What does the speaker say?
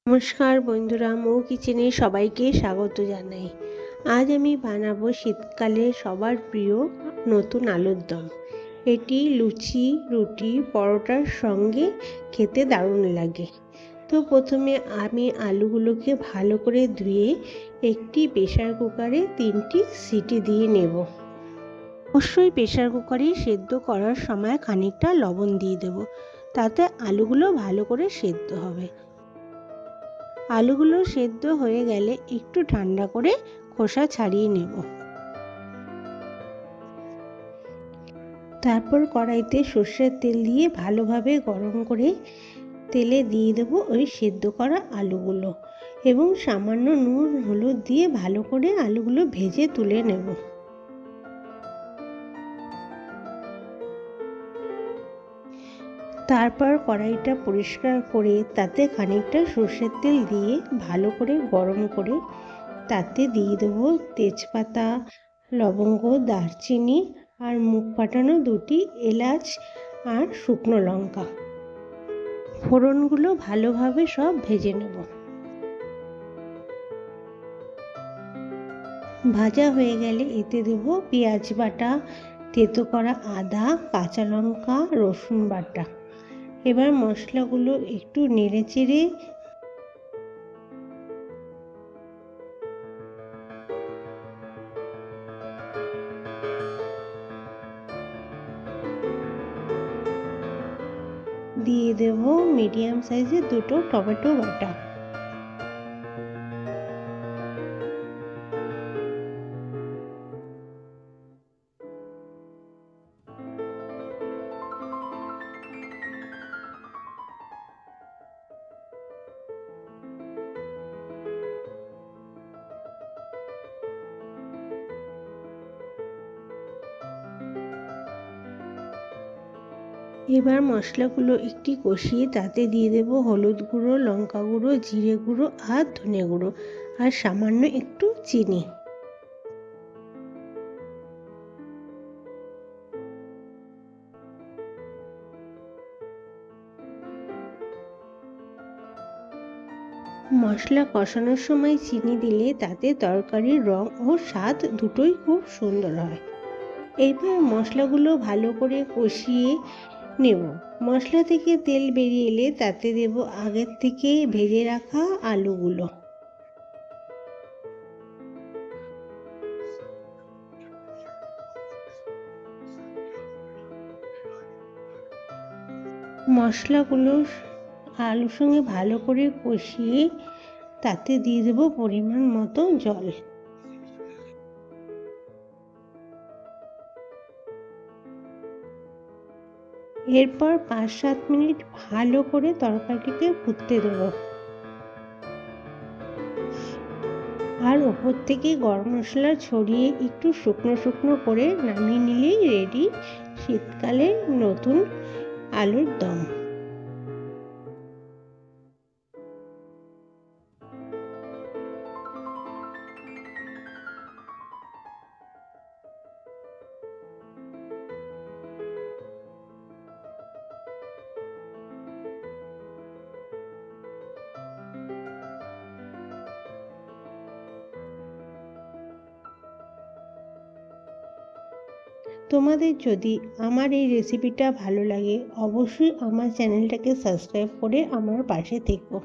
নমস্কার বন্ধুরা, মৌ কিচেনে সবাইকে স্বাগত জানাই। আজ আমি বানাবো শীতকালে সবার প্রিয় নতুন আলুর দম। এটি লুচি, রুটি, পরোটার সঙ্গে খেতে দারুণ লাগে। তো প্রথমে আমি আলুগুলোকে ভালো করে ধুয়ে একটি প্রেসার কুকারে 3টি সিটি দিয়ে নেব। অবশ্যই প্রেসার কুকারে সেদ্ধ করার সময় খানিকটা লবণ দিয়ে দেব, তাতে আলুগুলো ভালো করে সেদ্ধ হবে। আলুগুলো সেদ্ধ হয়ে গেলে একটু ঠান্ডা করে খোসা ছাড়িয়ে নেব। তারপর কড়াইতে সর্ষের তেল দিয়ে ভালোভাবে গরম করে তেলে দিয়ে দেব ওই সেদ্ধ করা আলুগুলো এবং সামান্য নুন হলুদ দিয়ে ভালো করে আলুগুলো ভেজে তুলে নেব। তারপর কড়াইটা পরিষ্কার করে তাতে খানিকটা সর্ষের তেল দিয়ে ভালো করে গরম করে তাতে দিয়ে দেবো তেজপাতা, লবঙ্গ, দারচিনি আর মুখ ফাটানো 2টি এলাচ আর শুকনো লঙ্কা। ফোড়নগুলো ভালোভাবে সব ভেজে নেব। ভাজা হয়ে গেলে এতে দেব পেঁয়াজ বাটা, থেতো করা আদা, কাঁচা লঙ্কা, রসুন বাটা। এবার মশলাগুলো একটু নেড়ে চেড়ে দিয়ে দেব মিডিয়াম সাইজের 2টো টমেটো বাটা। এবার মশলাগুলো একটু কষিয়ে তাতে দিয়ে দেব হলুদ গুঁড়ো, লঙ্কা গুঁড়ো, জিরে গুঁড়ো আর ধনে গুঁড়ো আর সামান্য একটু চিনি। মশলা কষানোর সময় চিনি দিলে তাতে তরকারির রং ও স্বাদ দুটোই খুব সুন্দর হয়। এবার মশলাগুলো ভালো করে কষিয়ে নেব। মশলা থেকে তেল বেরিয়ে এলে তাতে দেব আগের থেকে ভেজে রাখা আলুগুলো। মশলাগুলো আলুর সঙ্গে ভালো করে কষিয়ে তাতে দিয়ে দেব পরিমাণ মতো জল। এরপর 5-7 মিনিট ভালো করে তরকারিটিকে ফুটতে দেব আর ওপর থেকে গরম মশলা ছড়িয়ে একটু শুকনো শুকনো করে নামিয়ে নিলেই রেডি শীতকালে নতুন আলুর দম। তোমাদের যদি আমার এই রেসিপিটা ভালো লাগে অবশ্যই আমার চ্যানেলটাকে সাবস্ক্রাইব করে আমার পাশে থেকো।